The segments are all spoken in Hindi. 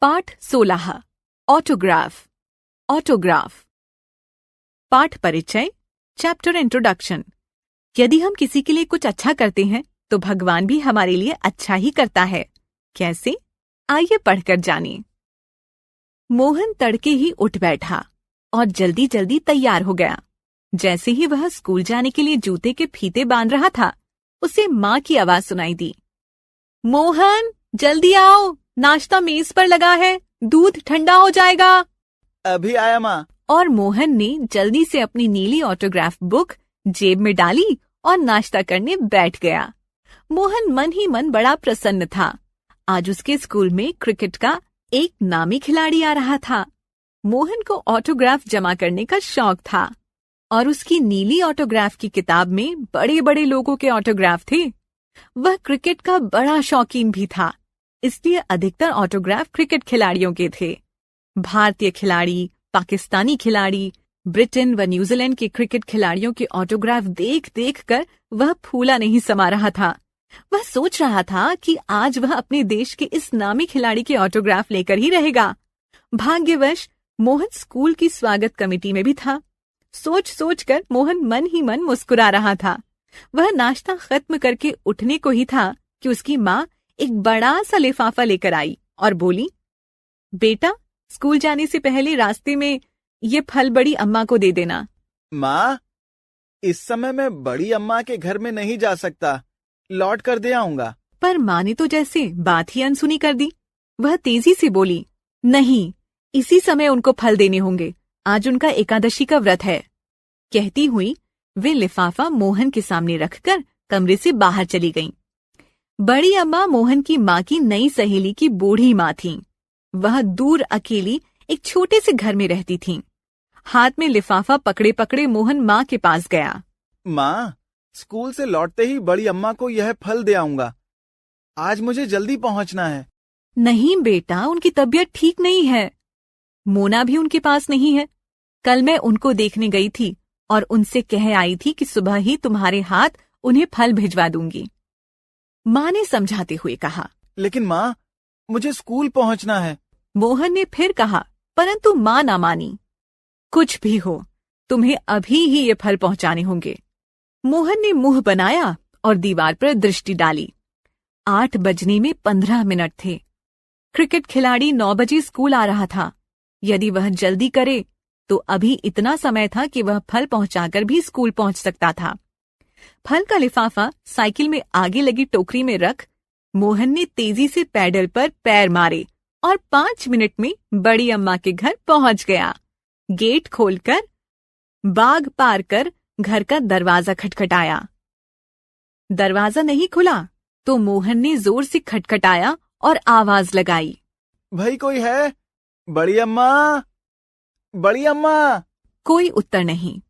पाठ 16 ऑटोग्राफ। ऑटोग्राफ। पाठ परिचय चैप्टर इंट्रोडक्शन। यदि हम किसी के लिए कुछ अच्छा करते हैं तो भगवान भी हमारे लिए अच्छा ही करता है। कैसे? आइए पढ़कर जानिए। मोहन तड़के ही उठ बैठा और जल्दी जल्दी तैयार हो गया। जैसे ही वह स्कूल जाने के लिए जूते के फीते बांध रहा था, उसे माँ की आवाज सुनाई दी। मोहन, जल्दी आओ, नाश्ता मेज पर लगा है, दूध ठंडा हो जाएगा। अभी आया माँ। और मोहन ने जल्दी से अपनी नीली ऑटोग्राफ बुक जेब में डाली और नाश्ता करने बैठ गया। मोहन मन ही मन बड़ा प्रसन्न था। आज उसके स्कूल में क्रिकेट का एक नामी खिलाड़ी आ रहा था। मोहन को ऑटोग्राफ जमा करने का शौक था और उसकी नीली ऑटोग्राफ की किताब में बड़े बड़े लोगों के ऑटोग्राफ थे। वह क्रिकेट का बड़ा शौकीन भी था, इसलिए अधिकतर ऑटोग्राफ क्रिकेट खिलाड़ियों के थे। भारतीय खिलाड़ी, पाकिस्तानी खिलाड़ी, ब्रिटेन व न्यूजीलैंड के क्रिकेट खिलाड़ियों के ऑटोग्राफ देख देख कर वह फूला नहीं समा रहा था। वह सोच रहा था कि आज वह अपने देश के इस नामी खिलाड़ी के ऑटोग्राफ लेकर ही रहेगा। भाग्यवश मोहन स्कूल की स्वागत कमेटी में भी था। सोच सोच कर मोहन मन ही मन मुस्कुरा रहा था। वह नाश्ता खत्म करके उठने को ही था कि उसकी माँ एक बड़ा सा लिफाफा लेकर आई और बोली, बेटा, स्कूल जाने से पहले रास्ते में ये फल बड़ी अम्मा को दे देना। माँ, इस समय मैं बड़ी अम्मा के घर में नहीं जा सकता, लौट कर दे आऊंगा। पर माँ ने तो जैसे बात ही अनसुनी कर दी। वह तेजी से बोली, नहीं, इसी समय उनको फल देने होंगे, आज उनका एकादशी का व्रत है। कहती हुई वे लिफाफा मोहन के सामने रखकर कमरे से बाहर चली गईं। बड़ी अम्मा मोहन की माँ की नई सहेली की बूढ़ी माँ थीं। वह दूर अकेली एक छोटे से घर में रहती थीं। हाथ में लिफाफा पकड़े पकड़े मोहन माँ के पास गया। माँ, स्कूल से लौटते ही बड़ी अम्मा को यह फल दे आऊंगा। आज मुझे जल्दी पहुंचना है। नहीं बेटा, उनकी तबीयत ठीक नहीं है। मोना भी उनके पास नहीं है। कल मैं उनको देखने गई थी और उनसे कह आई थी कि सुबह ही तुम्हारे हाथ उन्हें फल भिजवा दूंगी। माँ ने समझाते हुए कहा। लेकिन माँ, मुझे स्कूल पहुंचना है। मोहन ने फिर कहा, परंतु माँ ना मानी। कुछ भी हो, तुम्हें अभी ही ये फल पहुंचाने होंगे। मोहन ने मुंह बनाया और दीवार पर दृष्टि डाली। 8 बजने में 15 मिनट थे। क्रिकेट खिलाड़ी 9 बजे स्कूल आ रहा था। यदि वह जल्दी करे तो अभी इतना समय था कि वह फल पहुंचाकर भी स्कूल पहुंच सकता था। फल का लिफाफा साइकिल में आगे लगी टोकरी में रख मोहन ने तेजी से पैडल पर पैर मारे और 5 मिनट में बड़ी अम्मा के घर पहुंच गया। गेट खोलकर बाग पार कर घर का दरवाजा खटखटाया। दरवाजा नहीं खुला तो मोहन ने जोर से खटखटाया और आवाज लगाई, भाई कोई है? बड़ी अम्मा, बड़ी अम्मा। कोई उत्तर नहीं।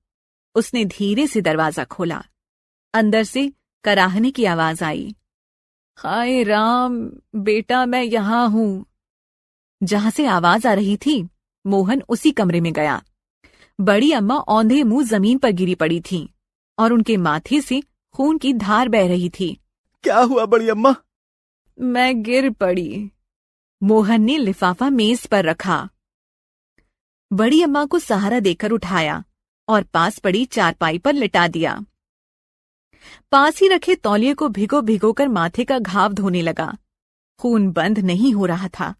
उसने धीरे से दरवाजा खोला। अंदर से कराहने की आवाज आई, हाय राम, बेटा मैं यहाँ हूँ। जहां से आवाज आ रही थी मोहन उसी कमरे में गया। बड़ी अम्मा औंधे मुंह जमीन पर गिरी पड़ी थीं और उनके माथे से खून की धार बह रही थी। क्या हुआ बड़ी अम्मा? मैं गिर पड़ी। मोहन ने लिफाफा मेज पर रखा। बड़ी अम्मा को सहारा देकर उठाया और पास पड़ी चारपाई पर लिटा दिया। पास ही रखे तौलिए को भिगो भिगो कर माथे का घाव धोने लगा। खून बंद नहीं हो रहा था।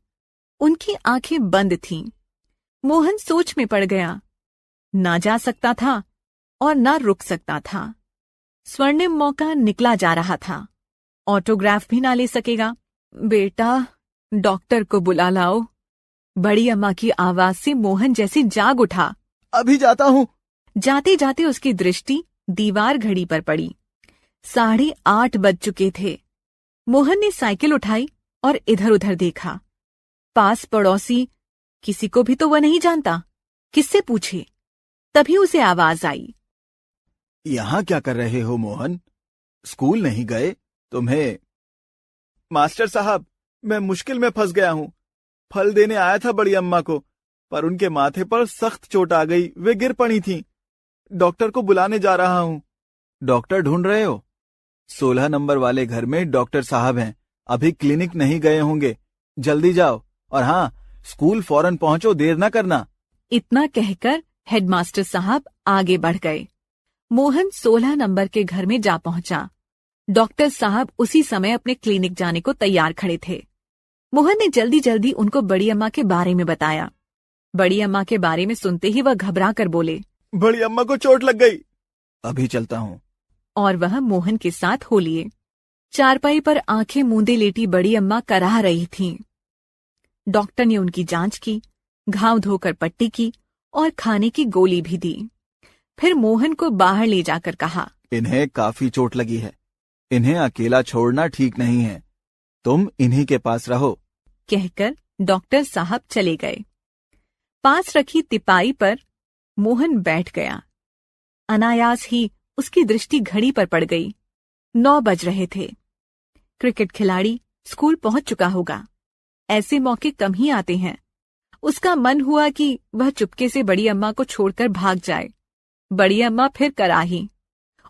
उनकी आंखें बंद थीं। मोहन सोच में पड़ गया। ना जा सकता था और ना रुक सकता था। स्वर्णिम मौका निकला जा रहा था। ऑटोग्राफ भी ना ले सकेगा। बेटा, डॉक्टर को बुला लाओ। बड़ी अम्मा की आवाज से मोहन जैसे जाग उठा। अभी जाता हूँ। जाते जाते उसकी दृष्टि दीवार घड़ी पर पड़ी। 8:30 बज चुके थे। मोहन ने साइकिल उठाई और इधर उधर देखा। पास पड़ोसी किसी को भी तो वह नहीं जानता, किससे पूछे? तभी उसे आवाज आई, यहाँ क्या कर रहे हो मोहन? स्कूल नहीं गए? तुम्हें? मास्टर साहब, मैं मुश्किल में फंस गया हूँ। फल देने आया था बड़ी अम्मा को, पर उनके माथे पर सख्त चोट आ गई, वे गिर पड़ी थीं। डॉक्टर को बुलाने जा रहा हूँ। डॉक्टर ढूंढ रहे हो? 16 नंबर वाले घर में डॉक्टर साहब हैं, अभी क्लिनिक नहीं गए होंगे। जल्दी जाओ। और हाँ, स्कूल फौरन पहुंचो, देर न करना। इतना कहकर हेडमास्टर साहब आगे बढ़ गए। मोहन 16 नंबर के घर में जा पहुंचा। डॉक्टर साहब उसी समय अपने क्लिनिक जाने को तैयार खड़े थे। मोहन ने जल्दी जल्दी उनको बड़ी अम्मा के बारे में बताया। बड़ी अम्मा के बारे में सुनते ही वह घबरा कर बोले, बड़ी अम्मा को चोट लग गई, अभी चलता हूँ। और वह मोहन के साथ हो लिए। चारपाई पर आंखें मूंदे लेटी बड़ी अम्मा कराह रही थीं। डॉक्टर ने उनकी जांच की, घाव धोकर पट्टी की और खाने की गोली भी दी। फिर मोहन को बाहर ले जाकर कहा, इन्हें काफी चोट लगी है, इन्हें अकेला छोड़ना ठीक नहीं है, तुम इन्हीं के पास रहो। कहकर डॉक्टर साहब चले गए। पास रखी तिपाई पर मोहन बैठ गया। अनायास ही उसकी दृष्टि घड़ी पर पड़ गई। 9 बज रहे थे। क्रिकेट खिलाड़ी स्कूल पहुंच चुका होगा। ऐसे मौके कम ही आते हैं। उसका मन हुआ कि वह चुपके से बड़ी अम्मा को छोड़कर भाग जाए। बड़ी अम्मा फिर कराही।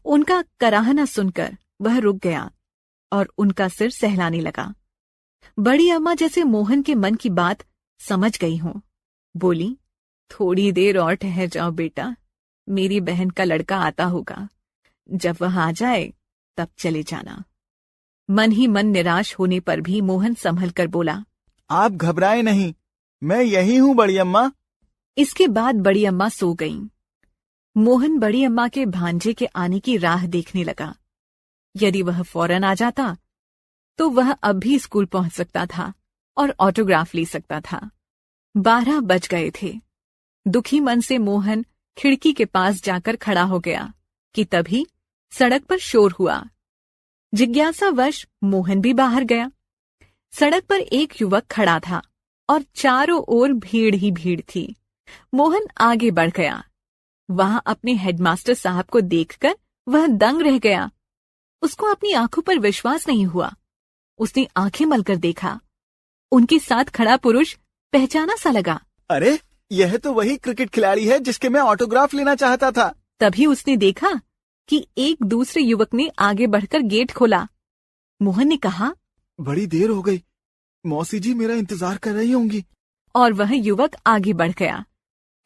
उनका कराहना सुनकर वह रुक गया और उनका सिर सहलाने लगा। बड़ी अम्मा जैसे मोहन के मन की बात समझ गई हों, बोली, थोड़ी देर और ठहर जाओ बेटा, मेरी बहन का लड़का आता होगा, जब वह आ जाए तब चले जाना। मन ही मन निराश होने पर भी मोहन संभल कर बोला, आप घबराए नहीं, मैं यही हूँ बड़ी अम्मा। इसके बाद बड़ी अम्मा सो गईं। मोहन बड़ी अम्मा के भांजे के आने की राह देखने लगा। यदि वह फौरन आ जाता तो वह अब भी स्कूल पहुंच सकता था और ऑटोग्राफ ले सकता था। 12 बज गए थे। दुखी मन से मोहन खिड़की के पास जाकर खड़ा हो गया कि तभी सड़क पर शोर हुआ। जिज्ञासावश मोहन भी बाहर गया। सड़क पर एक युवक खड़ा था और चारों ओर भीड़ ही भीड़ थी। मोहन आगे बढ़ गया। वहां अपने हेडमास्टर साहब को देखकर वह दंग रह गया। उसको अपनी आंखों पर विश्वास नहीं हुआ। उसने आंखें मलकर देखा। उनके साथ खड़ा पुरुष पहचाना सा लगा। अरे, यह तो वही क्रिकेट खिलाड़ी है जिसके मैं ऑटोग्राफ लेना चाहता था। तभी उसने देखा कि एक दूसरे युवक ने आगे बढ़कर गेट खोला। मोहन ने कहा, बड़ी देर हो गई, मौसी जी मेरा इंतजार कर रही होंगी। और वह युवक आगे बढ़ गया।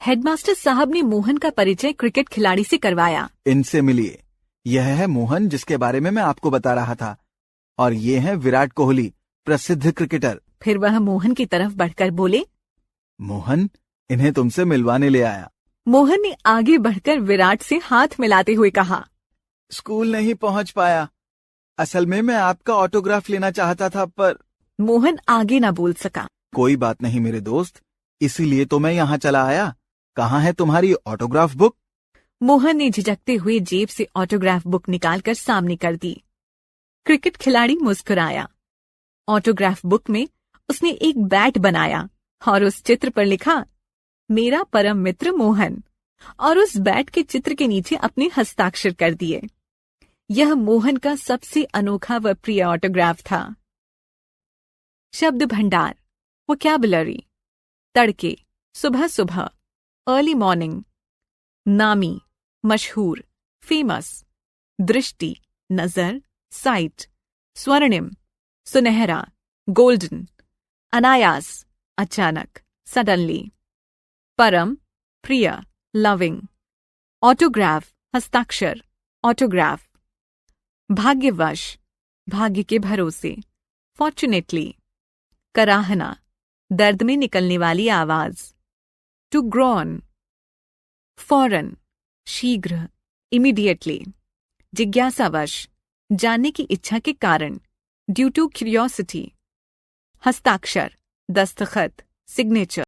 हेडमास्टर साहब ने मोहन का परिचय क्रिकेट खिलाड़ी से करवाया। इनसे मिलिए, यह है मोहन जिसके बारे में मैं आपको बता रहा था, और ये है विराट कोहली, प्रसिद्ध क्रिकेटर। फिर वह मोहन की तरफ बढ़कर बोले, मोहन, इन्हें तुमसे मिलवाने ले आया। मोहन ने आगे बढ़कर विराट से हाथ मिलाते हुए कहा, स्कूल नहीं पहुंच पाया, असल में मैं आपका ऑटोग्राफ लेना चाहता था, पर मोहन आगे न बोल सका। कोई बात नहीं मेरे दोस्त, इसीलिए तो मैं यहाँ चला आया। कहाँ है तुम्हारी ऑटोग्राफ बुक? मोहन ने झिझकते हुए जेब से ऑटोग्राफ बुक निकालकर सामने कर दी। क्रिकेट खिलाड़ी मुस्कुराया। ऑटोग्राफ बुक में उसने एक बैट बनाया और उस चित्र पर लिखा, मेरा परम मित्र मोहन, और उस बैट के चित्र के नीचे अपने हस्ताक्षर कर दिए। यह मोहन का सबसे अनोखा व प्रिय ऑटोग्राफ था। शब्द भंडार, वोकैबुलरी, तड़के, सुबह सुबह, अर्ली मॉर्निंग, नामी, मशहूर, फेमस, दृष्टि, नजर, साइट, स्वर्णिम, सुनहरा, गोल्डन, अनायास, अचानक, सडनली, परम, प्रिय, लविंग, ऑटोग्राफ, हस्ताक्षर, ऑटोग्राफ, भाग्यवश, भाग्य के भरोसे, फॉर्चुनेटली, कराहना, दर्द में निकलने वाली आवाज, टू ग्रोन, फौरन, शीघ्र, इमीडिएटली, जिज्ञासावश, जानने की इच्छा के कारण, ड्यू टू क्यूरियोसिटी, हस्ताक्षर, दस्तखत, सिग्नेचर।